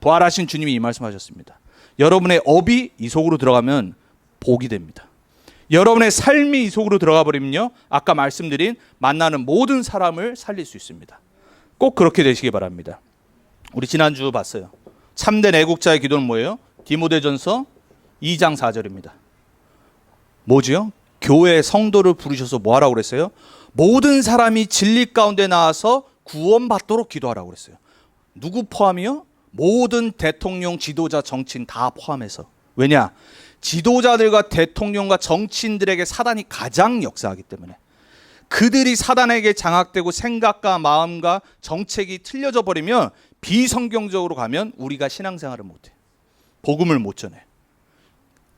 부활하신 주님이 이 말씀 하셨습니다. 여러분의 업이 이 속으로 들어가면 복이 됩니다. 여러분의 삶이 이 속으로 들어가 버리면요, 아까 말씀드린 만나는 모든 사람을 살릴 수 있습니다. 꼭 그렇게 되시기 바랍니다. 우리 지난주 봤어요. 참된 애국자의 기도는 뭐예요? 디모데전서 2장 4절입니다. 뭐지요? 교회 성도를 부르셔서 뭐 하라고 그랬어요? 모든 사람이 진리 가운데 나와서 구원받도록 기도하라고 그랬어요. 누구 포함이요? 모든 대통령, 지도자, 정치인 다 포함해서. 왜냐? 지도자들과 대통령과 정치인들에게 사단이 가장 역사하기 때문에, 그들이 사단에게 장악되고 생각과 마음과 정책이 틀려져 버리면 비성경적으로 가면 우리가 신앙생활을 못해요. 복음을 못 전해요.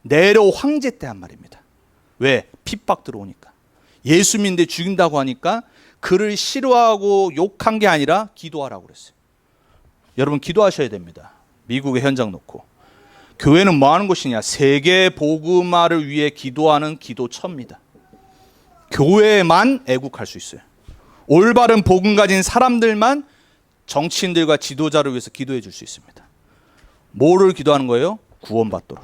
네로 황제 때 한 말입니다. 왜? 핍박 들어오니까. 예수 믿는데 죽인다고 하니까 그를 싫어하고 욕한 게 아니라 기도하라고 그랬어요. 여러분 기도하셔야 됩니다. 미국의 현장 놓고. 교회는 뭐 하는 곳이냐? 세계 복음화를 위해 기도하는 기도처입니다. 교회만 애국할 수 있어요. 올바른 복음 가진 사람들만 정치인들과 지도자를 위해서 기도해 줄 수 있습니다. 뭐를 기도하는 거예요? 구원받도록.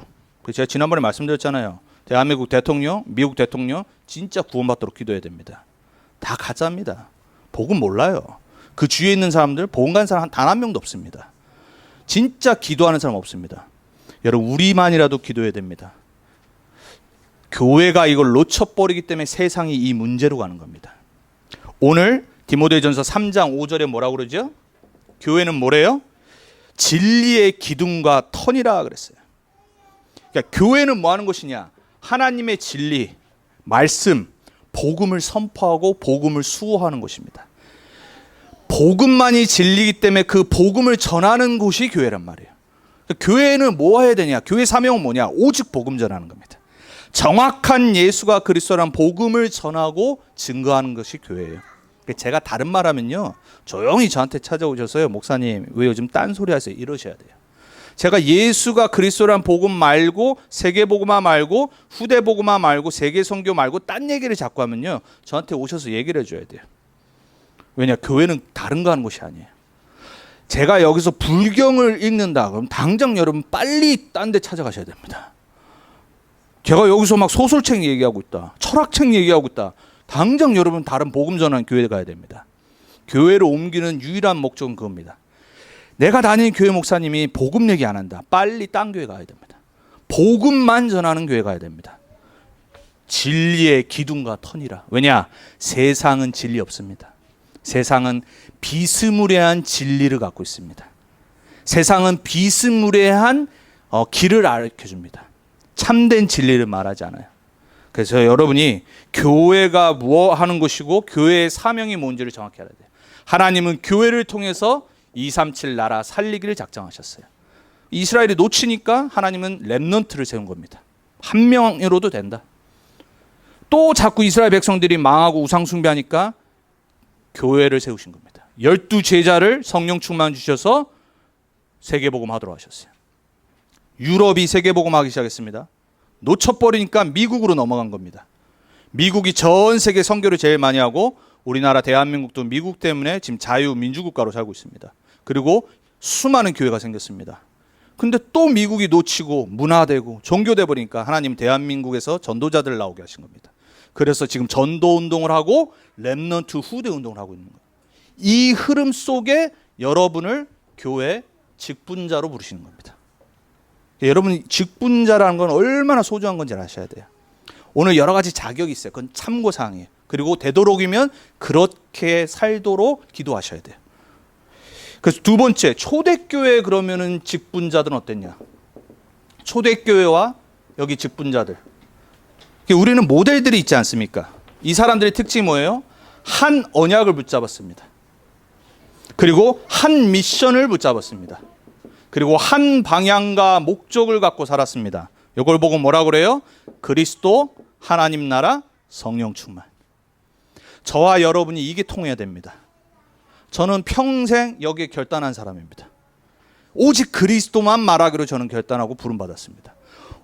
제가 지난번에 말씀드렸잖아요. 대한민국 대통령, 미국 대통령 진짜 구원받도록 기도해야 됩니다. 다 가짜입니다. 복음 몰라요. 그 주위에 있는 사람들, 복음 가진 사람 단 한 명도 없습니다. 진짜 기도하는 사람 없습니다. 여러분 우리만이라도 기도해야 됩니다. 교회가 이걸 놓쳐버리기 때문에 세상이 이 문제로 가는 겁니다. 오늘 디모데전서 3장 5절에 뭐라고 그러죠? 교회는 뭐래요? 진리의 기둥과 터니라 그랬어요. 그러니까 교회는 뭐 하는 것이냐? 하나님의 진리, 말씀, 복음을 선포하고 복음을 수호하는 것입니다. 복음만이 진리이기 때문에 그 복음을 전하는 곳이 교회란 말이에요. 그러니까 교회는 뭐 해야 되냐? 교회 사명은 뭐냐? 오직 복음 전하는 겁니다. 정확한 예수가 그리스도란 복음을 전하고 증거하는 것이 교회예요. 제가 다른 말 하면요, 조용히 저한테 찾아오셔서요, 목사님 왜 요즘 딴소리 하세요? 이러셔야 돼요. 제가 예수가 그리스도란 복음 말고 세계 복음화 말고 후대 복음화 말고 세계 선교 말고 딴 얘기를 자꾸 하면요, 저한테 오셔서 얘기를 해줘야 돼요. 왜냐? 교회는 다른 거 하는 것이 아니에요. 제가 여기서 불경을 읽는다 그럼 당장 여러분 빨리 딴 데 찾아가셔야 됩니다. 제가 여기서 막 소설책 얘기하고 있다, 철학책 얘기하고 있다, 당장 여러분 다른 복음 전하는 교회에 가야 됩니다. 교회로 옮기는 유일한 목적은 그겁니다. 내가 다니는 교회 목사님이 복음 얘기 안 한다, 빨리 딴 교회 가야 됩니다. 복음만 전하는 교회 가야 됩니다. 진리의 기둥과 터니라. 왜냐? 세상은 진리 없습니다. 세상은 비스무리한 진리를 갖고 있습니다. 세상은 비스무리한 길을 알려줍니다. 참된 진리를 말하지 않아요. 그래서 여러분이 교회가 뭐 하는 것이고 교회의 사명이 뭔지를 정확히 알아야 돼요. 하나님은 교회를 통해서 237 나라 살리기를 작정하셨어요. 이스라엘이 놓치니까 하나님은 렘넌트를 세운 겁니다. 한 명으로도 된다. 또 자꾸 이스라엘 백성들이 망하고 우상 숭배하니까 교회를 세우신 겁니다. 12 제자를 성령 충만 주셔서 세계복음 하도록 하셨어요. 유럽이 세계복음 하기 시작했습니다. 놓쳐버리니까 미국으로 넘어간 겁니다. 미국이 전 세계 선교를 제일 많이 하고 우리나라 대한민국도 미국 때문에 지금 자유민주국가로 살고 있습니다. 그리고 수많은 교회가 생겼습니다. 근데 또 미국이 놓치고 문화되고 종교돼 버리니까 하나님 대한민국에서 전도자들 나오게 하신 겁니다. 그래서 지금 전도 운동을 하고 렘넌트 후대 운동을 하고 있는 거예요. 이 흐름 속에 여러분을 교회 직분자로 부르시는 겁니다. 여러분 직분자라는 건 얼마나 소중한 건지 아셔야 돼요. 오늘 여러 가지 자격이 있어요. 그건 참고사항이에요. 그리고 되도록이면 그렇게 살도록 기도하셔야 돼요. 그래서 두 번째, 초대교회 그러면은 직분자들은 어땠냐? 초대교회와 여기 직분자들. 우리는 모델들이 있지 않습니까? 이 사람들의 특징이 뭐예요? 한 언약을 붙잡았습니다. 그리고 한 미션을 붙잡았습니다. 그리고 한 방향과 목적을 갖고 살았습니다. 이걸 보고 뭐라 그래요? 그리스도, 하나님 나라, 성령 충만. 저와 여러분이 이게 통해야 됩니다. 저는 평생 여기에 결단한 사람입니다. 오직 그리스도만 말하기로 저는 결단하고 부름받았습니다.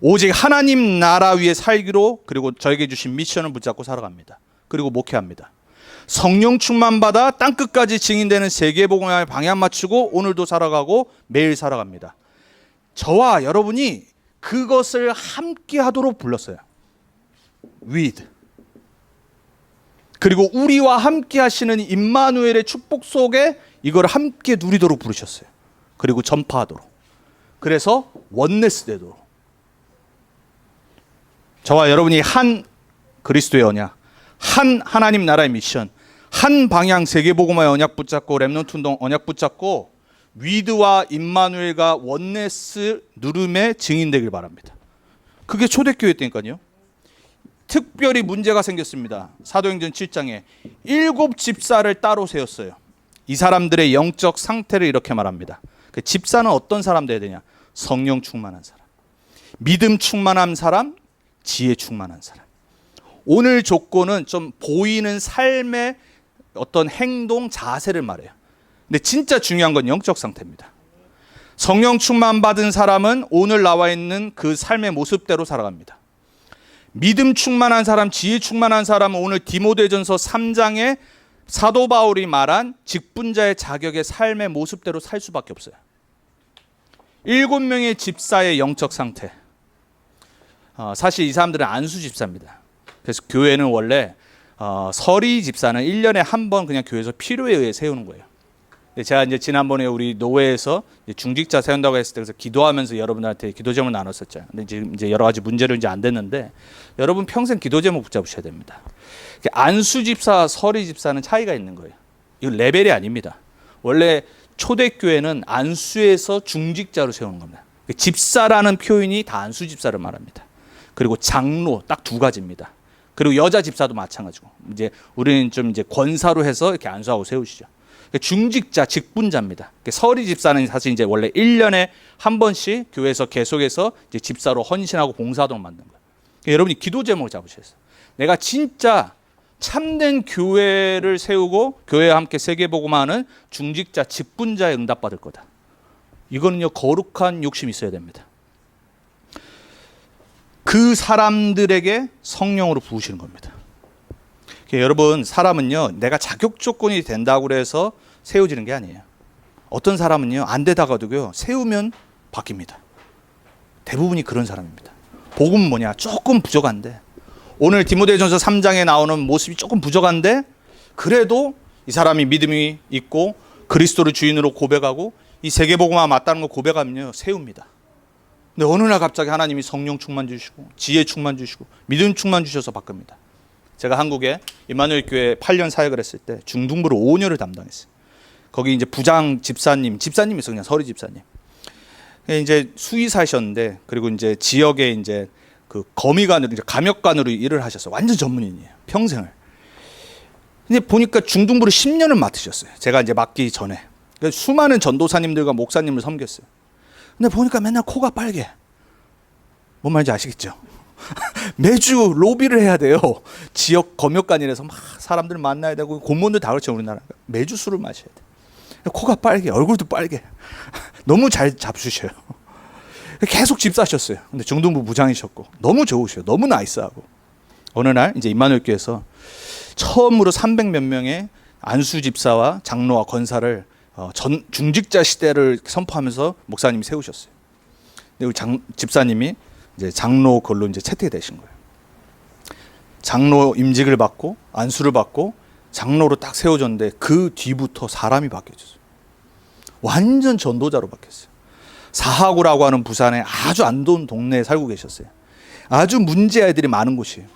오직 하나님 나라 위에 살기로 그리고 저에게 주신 미션을 붙잡고 살아갑니다. 그리고 목회합니다. 성령 충만 받아 땅끝까지 증인되는 세계복음화에 방향 맞추고 오늘도 살아가고 매일 살아갑니다. 저와 여러분이 그것을 함께 하도록 불렀어요. with. 그리고 우리와 함께 하시는 임마누엘의 축복 속에 이걸 함께 누리도록 부르셨어요. 그리고 전파하도록. 그래서 원네스 되도록. 저와 여러분이 한 그리스도의 언약, 한 하나님 나라의 미션, 한 방향 세계복음화의 언약 붙잡고 렘넌트 운동 언약 붙잡고 위드와 임마누엘과 원네스 누름의 증인되길 바랍니다. 그게 초대교회였다니까요. 특별히 문제가 생겼습니다. 사도행전 7장에 7 집사를 따로 세웠어요. 이 사람들의 영적 상태를 이렇게 말합니다. 그 집사는 어떤 사람 돼야 되냐? 성령 충만한 사람, 믿음 충만한 사람, 지혜 충만한 사람. 오늘 조건은 좀 보이는 삶의 어떤 행동, 자세를 말해요. 근데 진짜 중요한 건 영적 상태입니다. 성령 충만 받은 사람은 오늘 나와 있는 그 삶의 모습대로 살아갑니다. 믿음 충만한 사람, 지혜 충만한 사람은 오늘 디모데전서 3장에 사도 바울이 말한 직분자의 자격의 삶의 모습대로 살 수밖에 없어요. 7명의 집사의 영적 상태. 사실 이 사람들은 안수 집사입니다. 그래서 교회는 원래 서리 집사는 1년에 한 번 그냥 교회에서 필요에 의해 세우는 거예요. 제가 이제 지난번에 우리 노회에서 중직자 세운다고 했을 때 그래서 기도하면서 여러분들한테 기도 제목 나눴었죠. 근데 지금 이제 여러 가지 문제로 이제 안 됐는데 여러분 평생 기도 제목 붙잡으셔야 됩니다. 안수 집사, 서리 집사는 차이가 있는 거예요. 이건 레벨이 아닙니다. 원래 초대교회는 안수에서 중직자로 세우는 겁니다. 집사라는 표현이 다 안수 집사를 말합니다. 그리고 장로 딱 2가지입니다. 그리고 여자 집사도 마찬가지고 이제 우리는 좀 이제 권사로 해서 이렇게 안수하고 세우시죠. 중직자, 직분자입니다. 서리 집사는 사실 이제 원래 1년에 한 번씩 교회에서 계속해서 이제 집사로 헌신하고 봉사활동을 만든 거예요. 여러분이 기도 제목을 잡으셔야 돼요. 내가 진짜 참된 교회를 세우고 교회와 함께 세계복음화하는 중직자, 직분자에 응답받을 거다. 이거는요 거룩한 욕심이 있어야 됩니다. 그 사람들에게 성령으로 부으시는 겁니다. 여러분 사람은요 내가 자격 조건이 된다고 해서 세워지는 게 아니에요. 어떤 사람은요 안 되다가도요 세우면 바뀝니다. 대부분이 그런 사람입니다. 복음은 뭐냐? 조금 부족한데 오늘 디모데전서 3장에 나오는 모습이 조금 부족한데 그래도 이 사람이 믿음이 있고 그리스도를 주인으로 고백하고 이 세계복음화 맞다는 거 고백하면요 세웁니다. 근데 어느 날 갑자기 하나님이 성령 충만 주시고 지혜 충만 주시고 믿음 충만 주셔서 바뀝니다. 제가 한국에 임마누엘 교회 8년 사역을 했을 때 중등부로 5년을 담당했어요. 거기 이제 부장 집사님이 있어 그냥 서리 집사님. 이제 수의사셨는데 그리고 이제 지역에 이제 그 거미관으로 이제 감역관으로 일을 하셨어요. 완전 전문인이에요. 평생을. 근데 보니까 중등부로 10년을 맡으셨어요. 제가 이제 맡기 전에. 그러니까 수많은 전도사님들과 목사님을 섬겼어요. 근데 보니까 맨날 코가 빨개. 뭔 말인지 아시겠죠? 매주 로비를 해야 돼요. 지역 검역관이라서 막 사람들 만나야 되고 공무원들 다 그렇죠 우리나라. 매주 술을 마셔야 돼. 코가 빨개, 얼굴도 빨개. 너무 잘 잡수셔요. 계속 집사셨어요. 근데 중등부 부장이셨고 너무 좋으셔요. 너무 나이스하고. 어느 날 이제 임마누엘 교회에서 처음으로 300몇 명의 안수 집사와 장로와 권사를 중직자 시대를 선포하면서 목사님이 세우셨어요. 근데 우리 집사님이 이제 장로 걸로 이제 채택이 되신 거예요. 장로 임직을 받고 안수를 받고 장로로 딱 세워졌는데 그 뒤부터 사람이 바뀌어졌어요. 완전 전도자로 바뀌었어요. 사하구라고 하는 부산에 아주 안 좋은 동네에 살고 계셨어요. 아주 문제 아이들이 많은 곳이에요.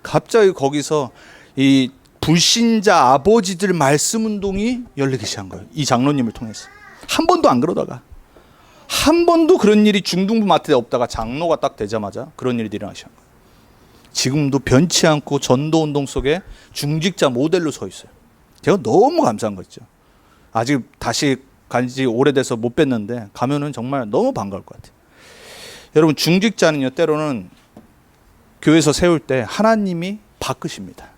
갑자기 거기서 이 불신자 아버지들 말씀 운동이 열리기 시작한 거예요. 이 장로님을 통해서. 한 번도 안 그러다가 한 번도 그런 일이 중등부 마트에 없다가 장로가 딱 되자마자 그런 일이 일어나기 시작한 거예요. 지금도 변치 않고 전도운동 속에 중직자 모델로 서 있어요. 제가 너무 감사한 거 있죠. 아직 다시 간지 오래돼서 못 뵀는데 가면은 정말 너무 반가울 것 같아요. 여러분 중직자는요 때로는 교회에서 세울 때 하나님이 바꾸십니다.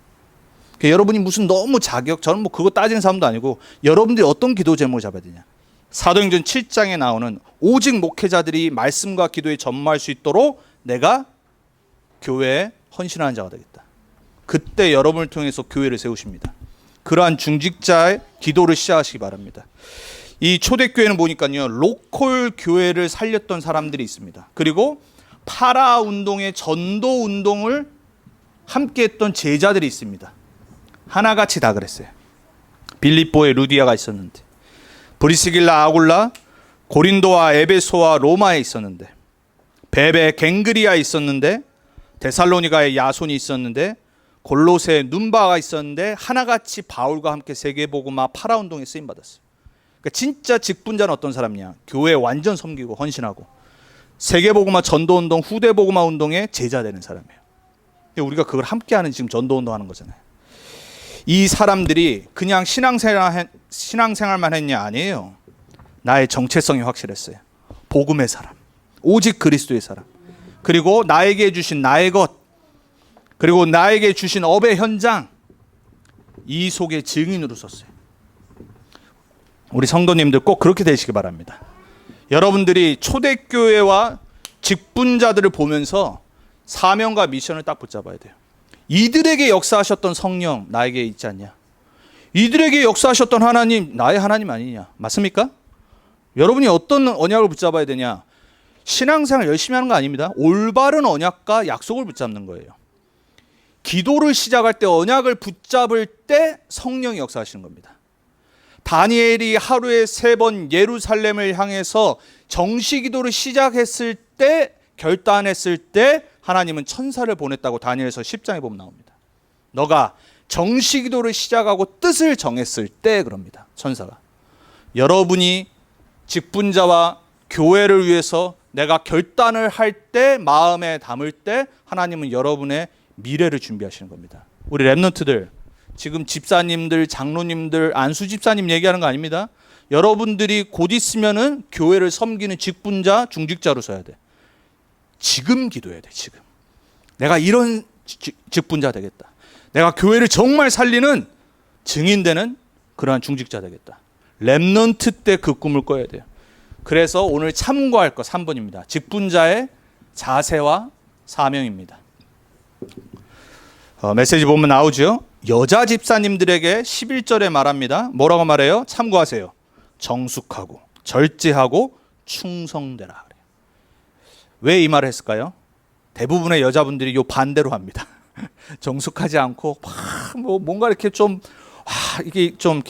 여러분이 무슨 너무 자격, 저는 뭐 그거 따지는 사람도 아니고 여러분들이 어떤 기도 제목을 잡아야 되냐. 사도행전 7장에 나오는 오직 목회자들이 말씀과 기도에 전무할 수 있도록 내가 교회에 헌신하는 자가 되겠다. 그때 여러분을 통해서 교회를 세우십니다. 그러한 중직자의 기도를 시작하시기 바랍니다. 이 초대교회는 보니까요, 로컬 교회를 살렸던 사람들이 있습니다. 그리고 파라 운동의 전도 운동을 함께 했던 제자들이 있습니다. 하나같이 다 그랬어요. 빌립보에 루디아가 있었는데, 브리스길라, 아굴라, 고린도와 에베소와 로마에 있었는데, 베베 갱그리아에 있었는데, 데살로니가에 야손이 있었는데, 골로새에 눈바가 있었는데, 하나같이 바울과 함께 세계복음화 파라 운동에 쓰임 받았어요. 그러니까 진짜 직분자는 어떤 사람이냐? 교회 완전 섬기고 헌신하고 세계복음화 전도운동, 후대복음화 운동에 제자되는 사람이에요. 우리가 그걸 함께하는 지금 전도운동하는 거잖아요. 이 사람들이 그냥 신앙생활만 했냐? 아니에요. 나의 정체성이 확실했어요. 복음의 사람, 오직 그리스도의 사람, 그리고 나에게 주신 나의 것, 그리고 나에게 주신 업의 현장, 이 속에 증인으로 섰어요. 우리 성도님들 꼭 그렇게 되시기 바랍니다. 여러분들이 초대교회와 직분자들을 보면서 사명과 미션을 딱 붙잡아야 돼요. 이들에게 역사하셨던 성령 나에게 있지 않냐? 이들에게 역사하셨던 하나님 나의 하나님 아니냐? 맞습니까? 여러분이 어떤 언약을 붙잡아야 되냐? 신앙생활 열심히 하는 거 아닙니다. 올바른 언약과 약속을 붙잡는 거예요. 기도를 시작할 때, 언약을 붙잡을 때 성령이 역사하시는 겁니다. 다니엘이 하루에 3번 예루살렘을 향해서 정시 기도를 시작했을 때, 결단했을 때 하나님은 천사를 보냈다고 다니엘서 10장에 보면 나옵니다. 너가 정시 기도를 시작하고 뜻을 정했을 때 그럽니다. 천사가. 여러분이 직분자와 교회를 위해서 내가 결단을 할 때, 마음에 담을 때 하나님은 여러분의 미래를 준비하시는 겁니다. 우리 랩런트들, 지금 집사님들, 장로님들, 안수 집사님 얘기하는 거 아닙니다. 여러분들이 곧 있으면은 교회를 섬기는 직분자, 중직자로 서야 돼. 지금 기도해야 돼. 지금 내가 이런 직분자 되겠다. 내가 교회를 정말 살리는 증인되는 그러한 중직자 되겠다. 랩런트 때 그 꿈을 꿔야 돼요. 그래서 오늘 참고할 거 3번입니다. 직분자의 자세와 사명입니다. 메시지 보면 나오죠. 여자 집사님들에게 11절에 말합니다. 뭐라고 말해요? 참고하세요. 정숙하고 절제하고 충성되라. 왜 이 말을 했을까요? 대부분의 여자분들이 요 반대로 합니다. 정숙하지 않고 막 뭔가 이렇게 좀 이게 좀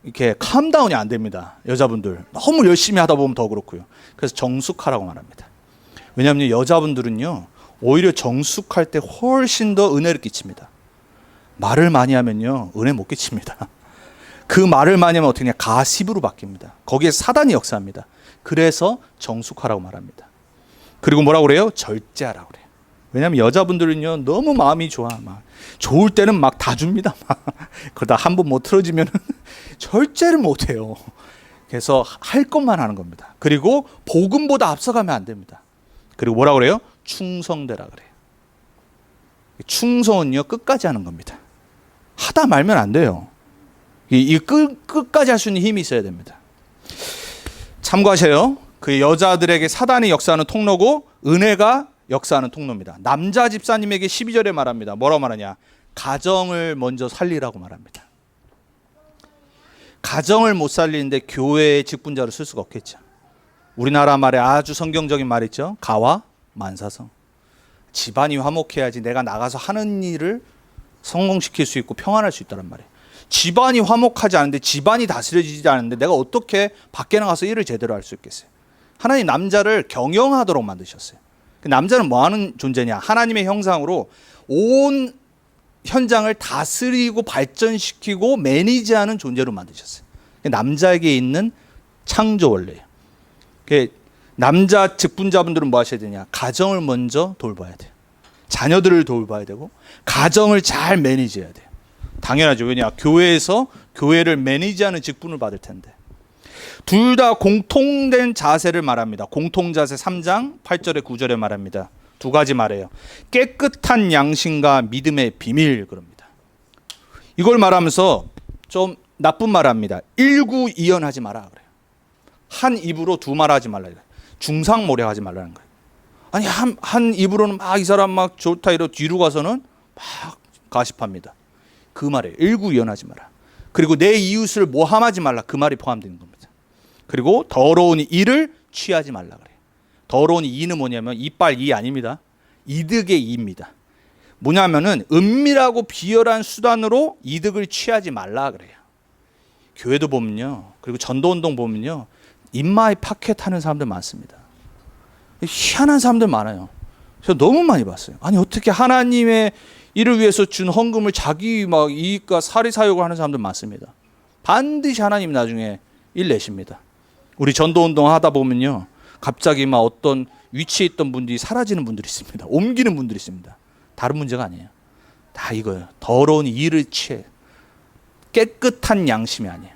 이렇게 캄다운이 안 됩니다. 여자분들 너무 열심히 하다 보면 더 그렇고요. 그래서 정숙하라고 말합니다. 왜냐하면 여자분들은요, 오히려 정숙할 때 훨씬 더 은혜를 끼칩니다. 말을 많이 하면요, 은혜 못 끼칩니다. 그 말을 많이 하면 어떻게 되냐? 가십으로 바뀝니다. 거기에 사단이 역사합니다. 그래서 정숙하라고 말합니다. 그리고 뭐라고 그래요? 절제하라고 그래요. 왜냐하면 여자분들은요, 너무 마음이 좋아. 막 좋을 때는 막 다 줍니다. 그러다 한 번 못 틀어지면 절제를 못 해요. 그래서 할 것만 하는 겁니다. 그리고 복음보다 앞서가면 안 됩니다. 그리고 뭐라고 그래요? 충성되라 그래요. 충성은요, 끝까지 하는 겁니다. 하다 말면 안 돼요. 이 끝까지 할 수 있는 힘이 있어야 됩니다. 참고하세요. 그 여자들에게 사단이 역사하는 통로고 은혜가 역사하는 통로입니다. 남자 집사님에게 12절에 말합니다. 뭐라고 말하냐? 가정을 먼저 살리라고 말합니다. 가정을 못 살리는데 교회의 직분자로 쓸 수가 없겠죠. 우리나라 말에 아주 성경적인 말 있죠. 가와 만사성. 집안이 화목해야지 내가 나가서 하는 일을 성공시킬 수 있고 평안할 수 있다는 말이에요. 집안이 화목하지 않은데, 집안이 다스려지지 않은데 내가 어떻게 밖에 나가서 일을 제대로 할 수 있겠어요? 하나님 남자를 경영하도록 만드셨어요. 남자는 뭐 하는 존재냐? 하나님의 형상으로 온 현장을 다스리고 발전시키고 매니지하는 존재로 만드셨어요. 남자에게 있는 창조 원리예요. 남자 직분자분들은 뭐 하셔야 되냐? 가정을 먼저 돌봐야 돼요. 자녀들을 돌봐야 되고 가정을 잘 매니지해야 돼요. 당연하죠. 왜냐? 교회에서 교회를 매니지하는 직분을 받을 텐데. 둘 다 공통된 자세를 말합니다. 공통자세 3장 8절에 9절에 말합니다. 두 가지 말해요. 깨끗한 양심과 믿음의 비밀 그럽니다. 이걸 말하면서 좀 나쁜 말 합니다. 일구이연하지 마라 그래요. 한 입으로 두 말 하지 말라. 중상모략하지 말라는 거예요. 아니 한 입으로는 막 이 사람 막 좋다 이러 뒤로 가서는 막 가십합니다. 그 말에 일구연하지 마라. 그리고 내 이웃을 모함하지 말라. 그 말이 포함되는 겁니다. 그리고 더러운 이를 취하지 말라 그래요. 더러운 이는 뭐냐면 이빨 이 아닙니다. 이득의 이입니다. 뭐냐면은 은밀하고 비열한 수단으로 이득을 취하지 말라 그래요. 교회도 보면요. 그리고 전도운동 보면요. 인마이 파켓 하는 사람들 많습니다. 희한한 사람들 많아요. 저 너무 많이 봤어요. 아니 어떻게 하나님의 일을 위해서 준 헌금을 자기 막 이익과 사리사욕을 하는 사람들 많습니다. 반드시 하나님 나중에 일 내십니다. 우리 전도운동 하다 보면요. 갑자기 막 어떤 위치에 있던 분들이 사라지는 분들이 있습니다. 옮기는 분들이 있습니다. 다른 문제가 아니에요. 다 이거예요. 더러운 일을 취해. 깨끗한 양심이 아니에요.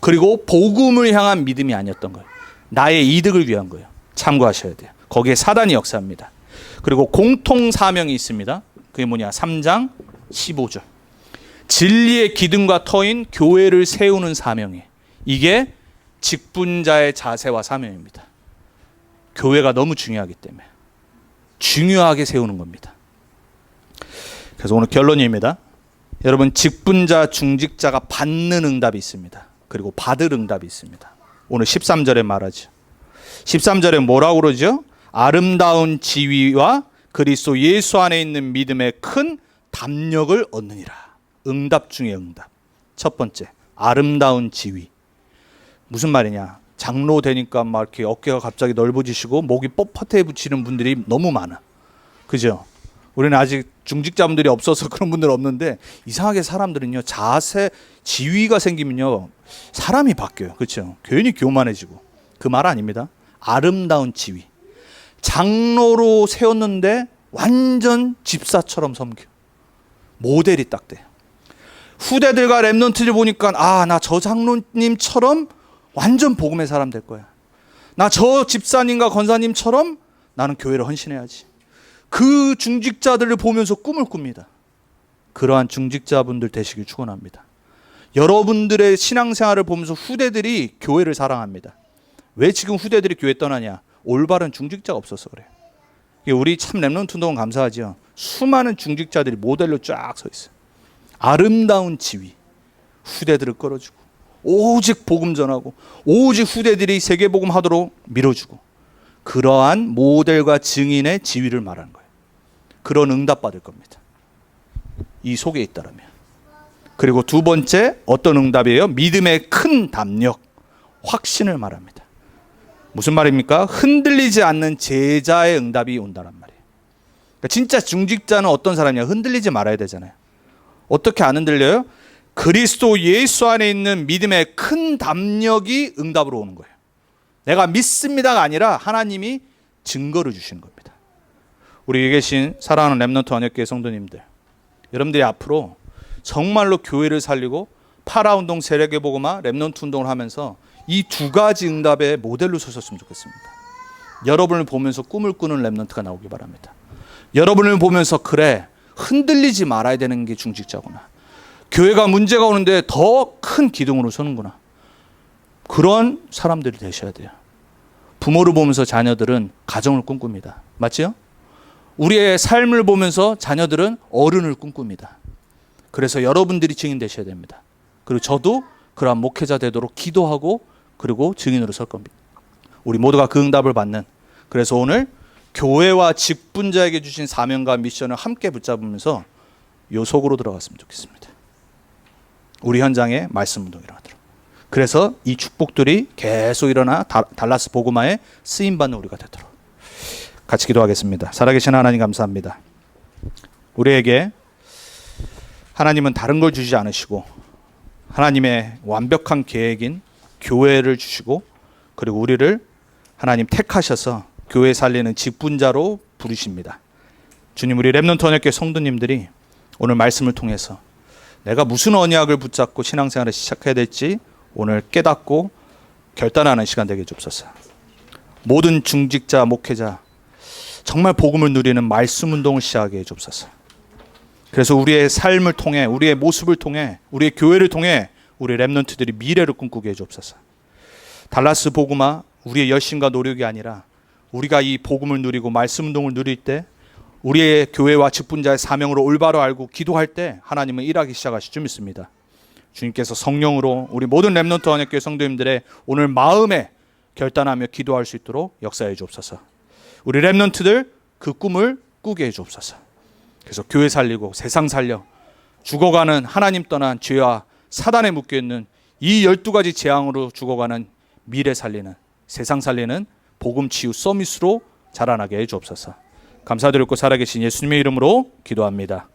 그리고 복음을 향한 믿음이 아니었던 거예요. 나의 이득을 위한 거예요. 참고하셔야 돼요. 거기에 사단이 역사합니다. 그리고 공통 사명이 있습니다. 그게 뭐냐? 3장 15절. 진리의 기둥과 터인 교회를 세우는 사명이에요. 이게 직분자의 자세와 사명입니다. 교회가 너무 중요하기 때문에 중요하게 세우는 겁니다. 그래서 오늘 결론입니다. 여러분 직분자, 중직자가 받는 응답이 있습니다. 그리고 받을 응답이 있습니다. 오늘 13절에 말하죠. 13절에 뭐라고 그러죠? 아름다운 지위와 그리스도 예수 안에 있는 믿음의 큰 담력을 얻느니라. 응답 중에 응답. 첫 번째, 아름다운 지위. 무슨 말이냐? 장로 되니까 막 이렇게 어깨가 갑자기 넓어지시고 목이 뻣뻣해 붙이는 분들이 너무 많아. 그죠? 우리는 아직 중직자분들이 없어서 그런 분들 없는데 이상하게 사람들은요 자세 지위가 생기면요 사람이 바뀌어요. 그렇죠? 괜히 교만해지고. 그 말 아닙니다. 아름다운 지위. 장로로 세웠는데 완전 집사처럼 섬겨. 모델이 딱 돼요. 후대들과 랩런트를 보니까 나 저 장로님처럼 완전 복음의 사람 될 거야. 나 저 집사님과 권사님처럼 나는 교회를 헌신해야지. 그 중직자들을 보면서 꿈을 꿉니다. 그러한 중직자분들 되시길 축원합니다. 여러분들의 신앙생활을 보면서 후대들이 교회를 사랑합니다. 왜 지금 후대들이 교회 떠나냐? 올바른 중직자가 없어서 그래요. 우리 참 랩런트 운동은 감사하죠. 수많은 중직자들이 모델로 쫙 서 있어요. 아름다운 지위. 후대들을 끌어주고 오직 복음 전하고 오직 후대들이 세계복음 하도록 밀어주고 그러한 모델과 증인의 지위를 말하는 거예요. 그런 응답 받을 겁니다. 이 속에 있다라면. 그리고 두 번째 어떤 응답이에요? 믿음의 큰 담력, 확신을 말합니다. 무슨 말입니까? 흔들리지 않는 제자의 응답이 온다란 말이에요. 그러니까 진짜 중직자는 어떤 사람이냐? 흔들리지 말아야 되잖아요. 어떻게 안 흔들려요? 그리스도 예수 안에 있는 믿음의 큰 담력이 응답으로 오는 거예요. 내가 믿습니다가 아니라 하나님이 증거를 주시는 겁니다. 우리 계신 사랑하는 랩런트 언약교회 성도님들, 여러분들이 앞으로 정말로 교회를 살리고 파라운동, 세례교복음화, 랩런트 운동을 하면서 이 두 가지 응답의 모델로 서셨으면 좋겠습니다. 여러분을 보면서 꿈을 꾸는 랩런트가 나오기 바랍니다. 여러분을 보면서 그래, 흔들리지 말아야 되는 게 중직자구나. 교회가 문제가 오는데 더 큰 기둥으로 서는구나. 그런 사람들이 되셔야 돼요. 부모를 보면서 자녀들은 가정을 꿈꿉니다. 맞죠? 우리의 삶을 보면서 자녀들은 어른을 꿈꿉니다. 그래서 여러분들이 증인 되셔야 됩니다. 그리고 저도 그러한 목회자 되도록 기도하고 그리고 증인으로 설 겁니다. 우리 모두가 그 응답을 받는, 그래서 오늘 교회와 직분자에게 주신 사명과 미션을 함께 붙잡으면서 요 속으로 들어갔으면 좋겠습니다. 우리 현장에 말씀 운동이 일어나도록. 그래서 이 축복들이 계속 일어나 달라스 복음화에 쓰임받는 우리가 되도록. 같이 기도하겠습니다. 살아계신 하나님 감사합니다. 우리에게 하나님은 다른 걸 주지 않으시고 하나님의 완벽한 계획인 교회를 주시고 그리고 우리를 하나님 택하셔서 교회 살리는 직분자로 부르십니다. 주님, 우리 랩런트 언약교회 성도님들이 오늘 말씀을 통해서 내가 무슨 언약을 붙잡고 신앙생활을 시작해야 될지 오늘 깨닫고 결단하는 시간 되게 주옵소서. 모든 중직자, 목회자 정말 복음을 누리는 말씀 운동을 시작하게 해 주옵소서. 그래서 우리의 삶을 통해, 우리의 모습을 통해, 우리의 교회를 통해 우리 랩런트들이 미래를 꿈꾸게 해 주옵소서. 달라스 복음화 우리의 열심과 노력이 아니라 우리가 이 복음을 누리고 말씀 운동을 누릴 때, 우리의 교회와 직분자의 사명으로 올바로 알고 기도할 때 하나님은 일하기 시작하실 줄 믿습니다. 주님께서 성령으로 우리 모든 렘넌트 언약교회 성도님들의 오늘 마음에 결단하며 기도할 수 있도록 역사해 주옵소서. 우리 렘넌트들 그 꿈을 꾸게 해 주옵소서. 그래서 교회 살리고 세상 살려 죽어가는, 하나님 떠난 죄와 사단에 묶여있는 이 12가지 재앙으로 죽어가는 미래 살리는, 세상 살리는 복음 치유 서밋으로 자라나게 해 주옵소서. 감사드리고 살아계신 예수님의 이름으로 기도합니다.